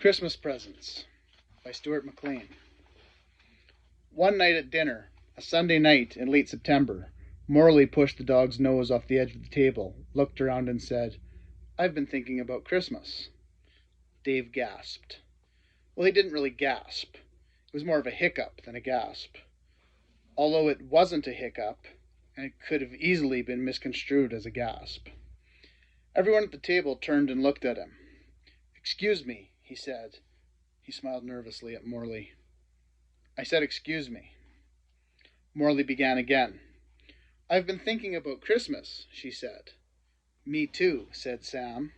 Christmas Presents by Stuart McLean. One night at dinner, a Sunday night in late September, Morley pushed the dog's nose off the edge of the table, looked around and said, "I've been thinking about Christmas." Dave gasped. Well, he didn't really gasp. It was more of a hiccup than a gasp. Although it wasn't a hiccup, and it could have easily been misconstrued as a gasp. Everyone at the table turned and looked at him. "Excuse me," he said. He smiled nervously at Morley. "I said excuse me." Morley began again. "I've been thinking about Christmas," she said. "Me too," said Sam.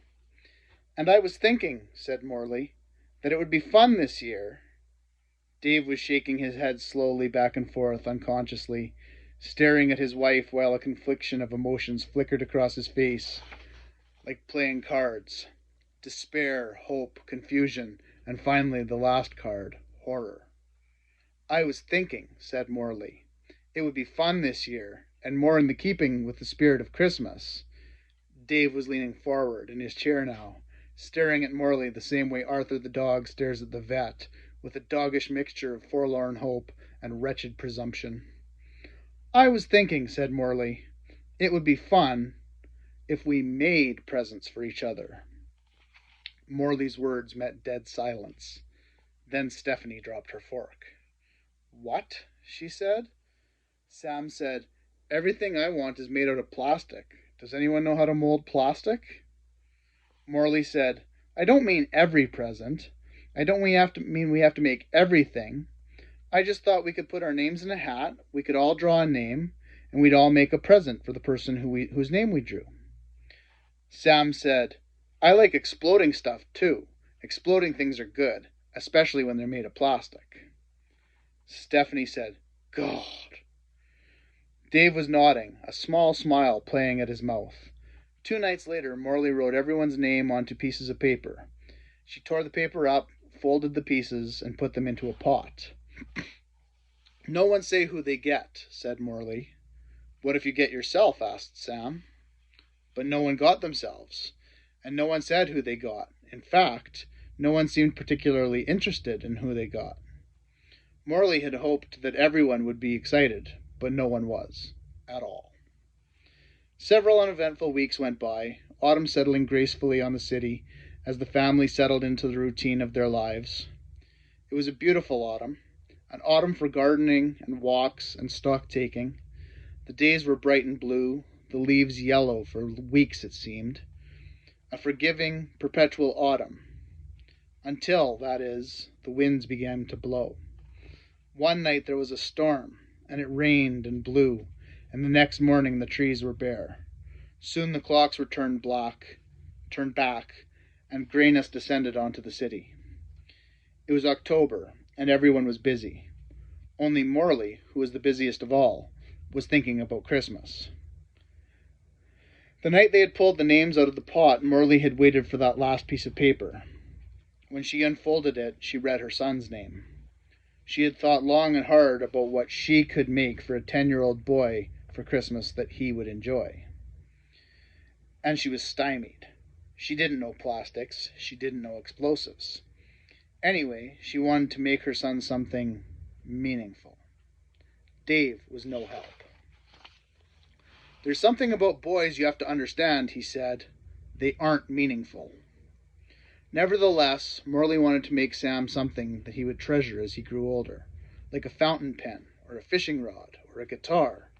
"And I was thinking," said Morley, "that it would be fun this year." Dave was shaking his head slowly back and forth unconsciously, staring at his wife while a confliction of emotions flickered across his face, like playing cards. Despair, hope, confusion, and finally the last card, horror. "I was thinking," said Morley, "it would be fun this year, and more in the keeping with the spirit of Christmas." Dave was leaning forward in his chair now, staring at Morley the same way Arthur the dog stares at the vet, with a doggish mixture of forlorn hope and wretched presumption. "I was thinking," said Morley, "it would be fun if we made presents for each other." Morley's words met dead silence. Then Stephanie dropped her fork. "What?" she said. Sam said, "Everything I want is made out of plastic. Does anyone know how to mold plastic?" Morley said, "I don't mean every present. I don't mean we have to make everything. I just thought we could put our names in a hat, we could all draw a name, and we'd all make a present for the person whose name we drew." Sam said, "I like exploding stuff too. Exploding things are good, especially when they're made of plastic." Stephanie said, "God." Dave was nodding, a small smile playing at his mouth. 2 nights later, Morley wrote everyone's name onto pieces of paper. She tore the paper up, folded the pieces, and put them into a pot. "No one say who they get," said Morley. "What if you get yourself?" asked Sam. But no one got themselves, and no one said who they got. In fact, no one seemed particularly interested in who they got. Morley had hoped that everyone would be excited, but no one was, at all. Several uneventful weeks went by, autumn settling gracefully on the city as the family settled into the routine of their lives. It was a beautiful autumn, an autumn for gardening and walks and stock-taking. The days were bright and blue, the leaves yellow for weeks it seemed. A forgiving, perpetual autumn. Until, that is, the winds began to blow. One night there was a storm, and it rained and blew, and the next morning the trees were bare. Soon the clocks were turned back, and grayness descended onto the city. It was October, and everyone was busy. Only Morley, who was the busiest of all, was thinking about Christmas. The night they had pulled the names out of the pot, Morley had waited for that last piece of paper. When she unfolded it, she read her son's name. She had thought long and hard about what she could make for a 10-year-old boy for Christmas that he would enjoy. And she was stymied. She didn't know plastics. She didn't know explosives. Anyway, she wanted to make her son something meaningful. Dave was no help. "There's something about boys you have to understand," he said. "They aren't meaningful." Nevertheless, Morley wanted to make Sam something that he would treasure as he grew older, like a fountain pen, or a fishing rod, or a guitar.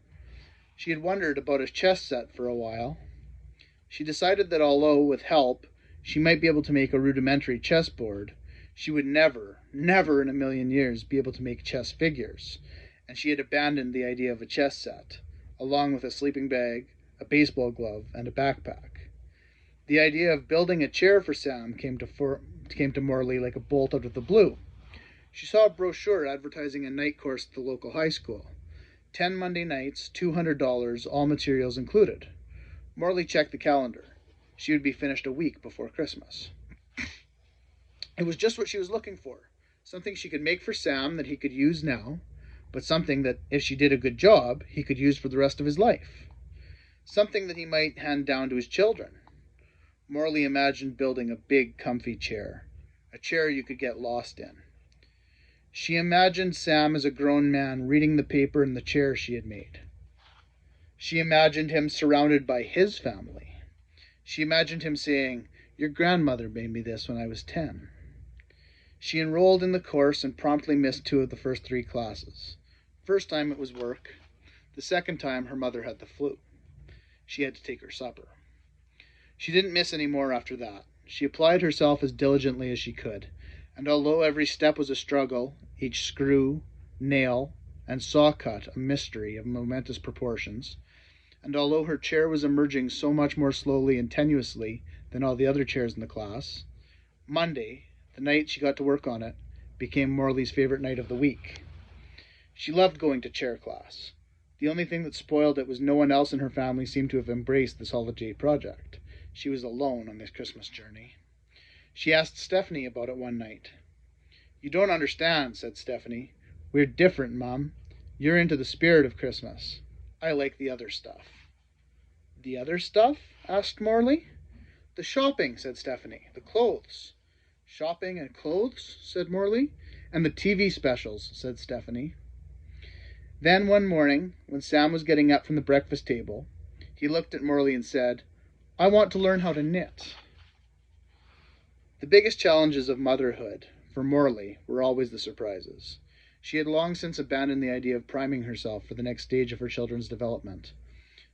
She had wondered about a chess set for a while. She decided that although, with help, she might be able to make a rudimentary chessboard, she would never, never in a million years be able to make chess figures, and she had abandoned the idea of a chess set, along with a sleeping bag, a baseball glove, and a backpack. The idea of building a chair for Sam came to Morley like a bolt out of the blue. She saw a brochure advertising a night course at the local high school. 10 Monday nights, $200, all materials included. Morley checked the calendar. She would be finished a week before Christmas. It was just what she was looking for. Something she could make for Sam that he could use now, but something that, if she did a good job, he could use for the rest of his life. Something that he might hand down to his children. Morley imagined building a big, comfy chair, a chair you could get lost in. She imagined Sam as a grown man reading the paper in the chair she had made. She imagined him surrounded by his family. She imagined him saying, "Your grandmother made me this when I was 10. She enrolled in the course and promptly missed 2 of the first 3 classes. First time it was work. The second time her mother had the flu. She had to take her supper. She didn't miss any more after that. She applied herself as diligently as she could, and although every step was a struggle, each screw, nail, and saw cut a mystery of momentous proportions, and although her chair was emerging so much more slowly and tenuously than all the other chairs in the class, Monday, the night she got to work on it, became Morley's favorite night of the week. She loved going to chair class. The only thing that spoiled it was no one else in her family seemed to have embraced this holiday project. She was alone on this Christmas journey. She asked Stephanie about it one night. "You don't understand," said Stephanie. "We're different, Mom. You're into the spirit of Christmas. I like the other stuff." "The other stuff?" asked Morley. "The shopping," said Stephanie. "The clothes." "Shopping and clothes?" said Morley. "And the TV specials," said Stephanie. Then one morning, when Sam was getting up from the breakfast table, he looked at Morley and said, "I want to learn how to knit." The biggest challenges of motherhood, for Morley, were always the surprises. She had long since abandoned the idea of priming herself for the next stage of her children's development.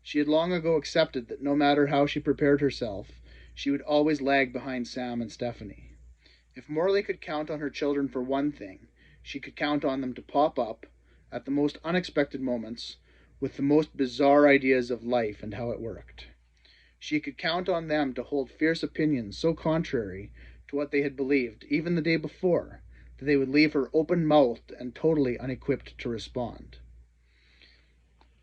She had long ago accepted that no matter how she prepared herself, she would always lag behind Sam and Stephanie. If Morley could count on her children for one thing, she could count on them to pop up, at the most unexpected moments, with the most bizarre ideas of life and how it worked. She could count on them to hold fierce opinions so contrary to what they had believed, even the day before, that they would leave her open-mouthed and totally unequipped to respond.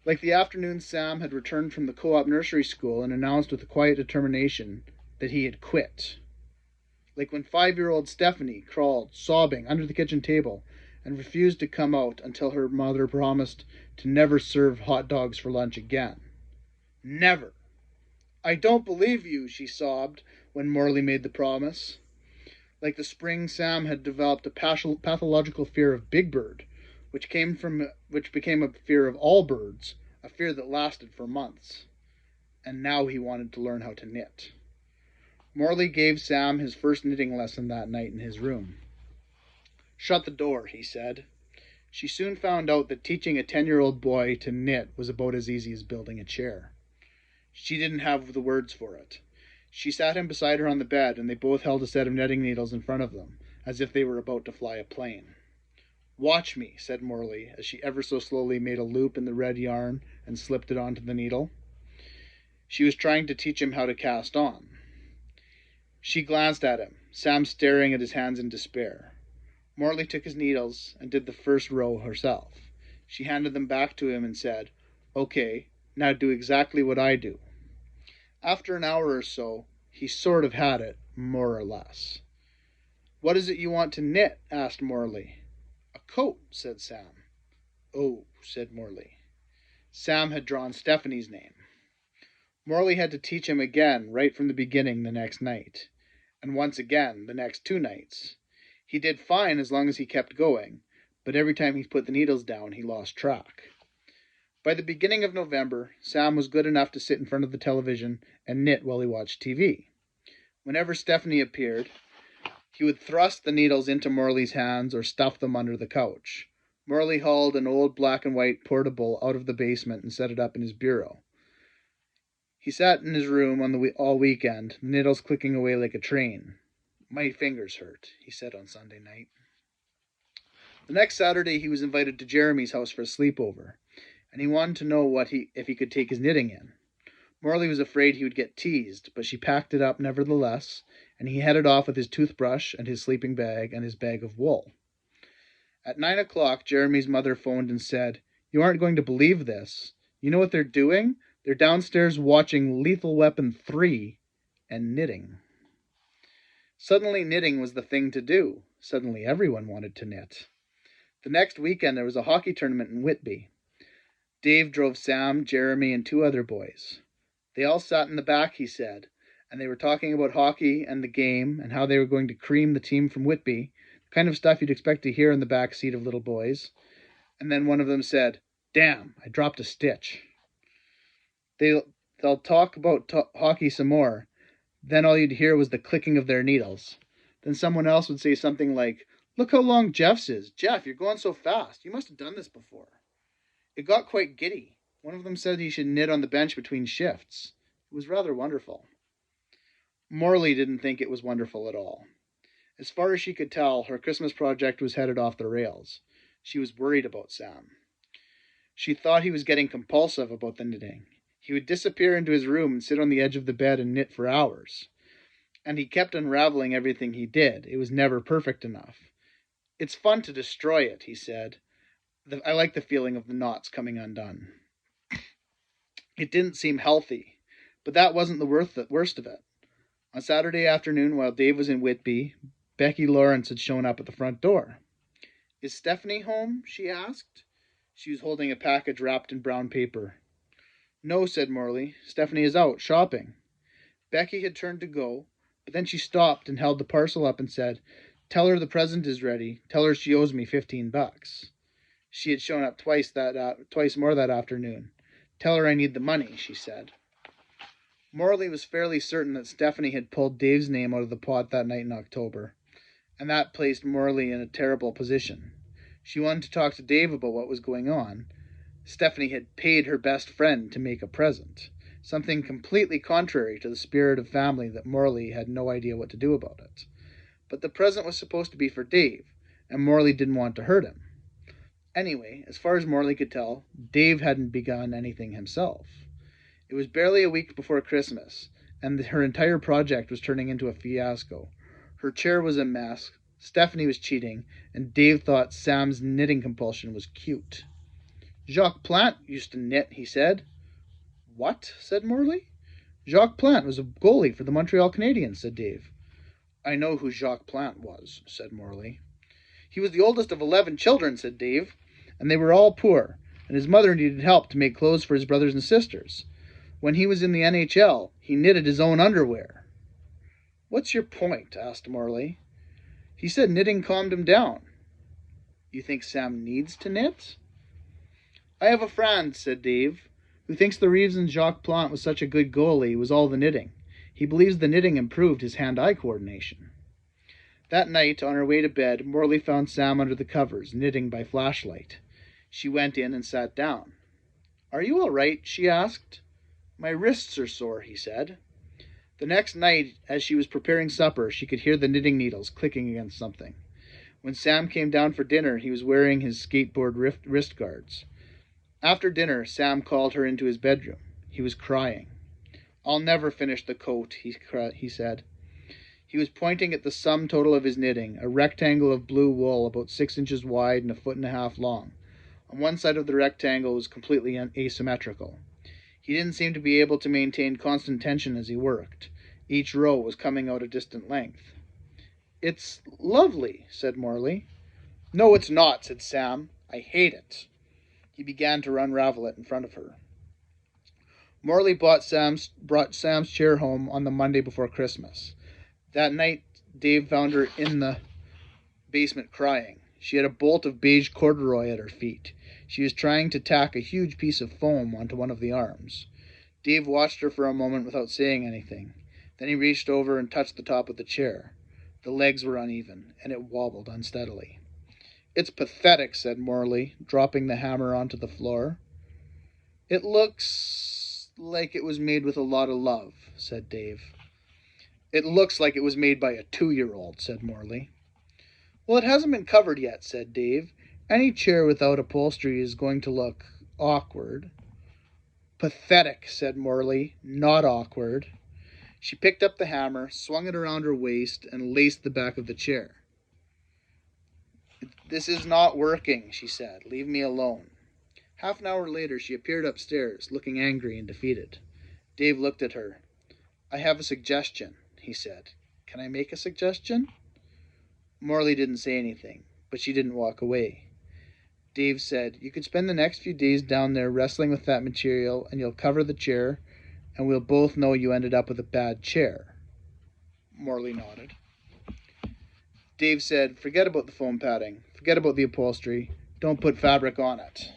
Like the afternoon Sam had returned from the co-op nursery school and announced with a quiet determination that he had quit. Like when 5-year-old Stephanie crawled, sobbing, under the kitchen table and refused to come out until her mother promised to never serve hot dogs for lunch again. Never. "I don't believe you," she sobbed when Morley made the promise. Like the spring, Sam had developed a pathological fear of Big Bird, which became a fear of all birds, a fear that lasted for months. And now he wanted to learn how to knit. Morley gave Sam his first knitting lesson that night in his room. "Shut the door," he said. She soon found out that teaching a 10-year-old boy to knit was about as easy as building a chair. She didn't have the words for it. She sat him beside her on the bed, and they both held a set of knitting needles in front of them, as if they were about to fly a plane. "Watch me," said Morley, as she ever so slowly made a loop in the red yarn and slipped it onto the needle. She was trying to teach him how to cast on. She glanced at him, Sam staring at his hands in despair. Morley took his needles and did the first row herself. She handed them back to him and said, "Okay, now do exactly what I do." After an hour or so, he sort of had it, more or less. "What is it you want to knit?" asked Morley. "A coat," said Sam. "Oh," said Morley. Sam had drawn Stephanie's name. Morley had to teach him again right from the beginning the next night, and once again the next 2 nights. He did fine as long as he kept going, but every time he put the needles down, he lost track. By the beginning of November, Sam was good enough to sit in front of the television and knit while he watched TV. Whenever Stephanie appeared, he would thrust the needles into Morley's hands or stuff them under the couch. Morley hauled an old black and white portable out of the basement and set it up in his bureau. He sat in his room all weekend, the needles clicking away like a train. "My fingers hurt," he said on Sunday night. The next Saturday he was invited to Jeremy's house for a sleepover, and he wanted to know if he could take his knitting in. Morley was afraid he would get teased, but she packed it up nevertheless, and he headed off with his toothbrush and his sleeping bag and his bag of wool. At 9 o'clock, Jeremy's mother phoned and said, "You aren't going to believe this. You know what they're doing? They're downstairs watching Lethal Weapon 3 and knitting." Suddenly knitting was the thing to do. Suddenly everyone wanted to knit. The next weekend there was a hockey tournament in Whitby. Dave drove Sam, Jeremy, and 2 other boys. They all sat in the back, he said, and they were talking about hockey and the game and how they were going to cream the team from Whitby, the kind of stuff you'd expect to hear in the back seat of little boys. And then one of them said, "Damn, I dropped a stitch." They'll talk about hockey some more. Then all you'd hear was the clicking of their needles. Then someone else would say something like, "Look how long Jeff's is. Jeff, you're going so fast. You must have done this before." It got quite giddy. One of them said he should knit on the bench between shifts. It was rather wonderful. Morley didn't think it was wonderful at all. As far as she could tell, her Christmas project was headed off the rails. She was worried about Sam. She thought he was getting compulsive about the knitting. He would disappear into his room and sit on the edge of the bed and knit for hours. And he kept unraveling everything he did. It was never perfect enough. "It's fun to destroy it," he said. "I like the feeling of the knots coming undone." It didn't seem healthy, but that wasn't the worst of it. On Saturday afternoon, while Dave was in Whitby, Becky Lawrence had shown up at the front door. "Is Stephanie home?" she asked. She was holding a package wrapped in brown paper. "No," said Morley. "Stephanie is out, shopping." Becky had turned to go, but then she stopped and held the parcel up and said, "Tell her the present is ready. Tell her she owes me $15. She had shown up twice more that afternoon. "Tell her I need the money," she said. Morley was fairly certain that Stephanie had pulled Dave's name out of the pot that night in October, and that placed Morley in a terrible position. She wanted to talk to Dave about what was going on. Stephanie had paid her best friend to make a present, something completely contrary to the spirit of family that Morley had no idea what to do about it. But the present was supposed to be for Dave, and Morley didn't want to hurt him. Anyway, as far as Morley could tell, Dave hadn't begun anything himself. It was barely a week before Christmas, and her entire project was turning into a fiasco. Her chair was a mess, Stephanie was cheating, and Dave thought Sam's knitting compulsion was cute. "Jacques Plante used to knit," he said. "What?" said Morley. "Jacques Plante was a goalie for the Montreal Canadiens," said Dave. "I know who Jacques Plante was," said Morley. "He was the oldest of 11 children," said Dave, "and they were all poor, and his mother needed help to make clothes for his brothers and sisters. When he was in the NHL, he knitted his own underwear." "What's your point?" asked Morley. "He said knitting calmed him down." "You think Sam needs to knit?" "I have a friend," said Dave, "who thinks the reason Jacques Plante was such a good goalie was all the knitting. He believes the knitting improved his hand-eye coordination." That night, on her way to bed, Morley found Sam under the covers, knitting by flashlight. She went in and sat down. "Are you all right?" she asked. "My wrists are sore," he said. The next night, as she was preparing supper, she could hear the knitting needles clicking against something. When Sam came down for dinner, he was wearing his skateboard wrist guards. After dinner, Sam called her into his bedroom. He was crying. "I'll never finish the coat," he said. He was pointing at the sum total of his knitting, a rectangle of blue wool about 6 inches wide and 1.5 feet long. On one side of the rectangle was completely asymmetrical. He didn't seem to be able to maintain constant tension as he worked. Each row was coming out a distant length. "It's lovely," said Morley. "No, it's not," said Sam. "I hate it." He began to unravel it in front of her. Morley brought Sam's chair home on the Monday before Christmas. That night, Dave found her in the basement crying. She had a bolt of beige corduroy at her feet. She was trying to tack a huge piece of foam onto one of the arms. Dave watched her for a moment without saying anything. Then he reached over and touched the top of the chair. The legs were uneven, and it wobbled unsteadily. "It's pathetic," said Morley, dropping the hammer onto the floor. "It looks like it was made with a lot of love," said Dave. "It looks like it was made by a 2-year-old, said Morley. "Well, it hasn't been covered yet," said Dave. "Any chair without upholstery is going to look awkward." "Pathetic," said Morley. "Not awkward." She picked up the hammer, swung it around her waist, and laced the back of the chair. "This is not working," she said. "Leave me alone." Half an hour later, she appeared upstairs, looking angry and defeated. Dave looked at her. "I have a suggestion," he said. "Can I make a suggestion?" Morley didn't say anything, but she didn't walk away. Dave said, "You could spend the next few days down there wrestling with that material, and you'll cover the chair, and we'll both know you ended up with a bad chair. Morley nodded. Dave said, forget about the foam padding. Forget about the upholstery. Don't put fabric on it.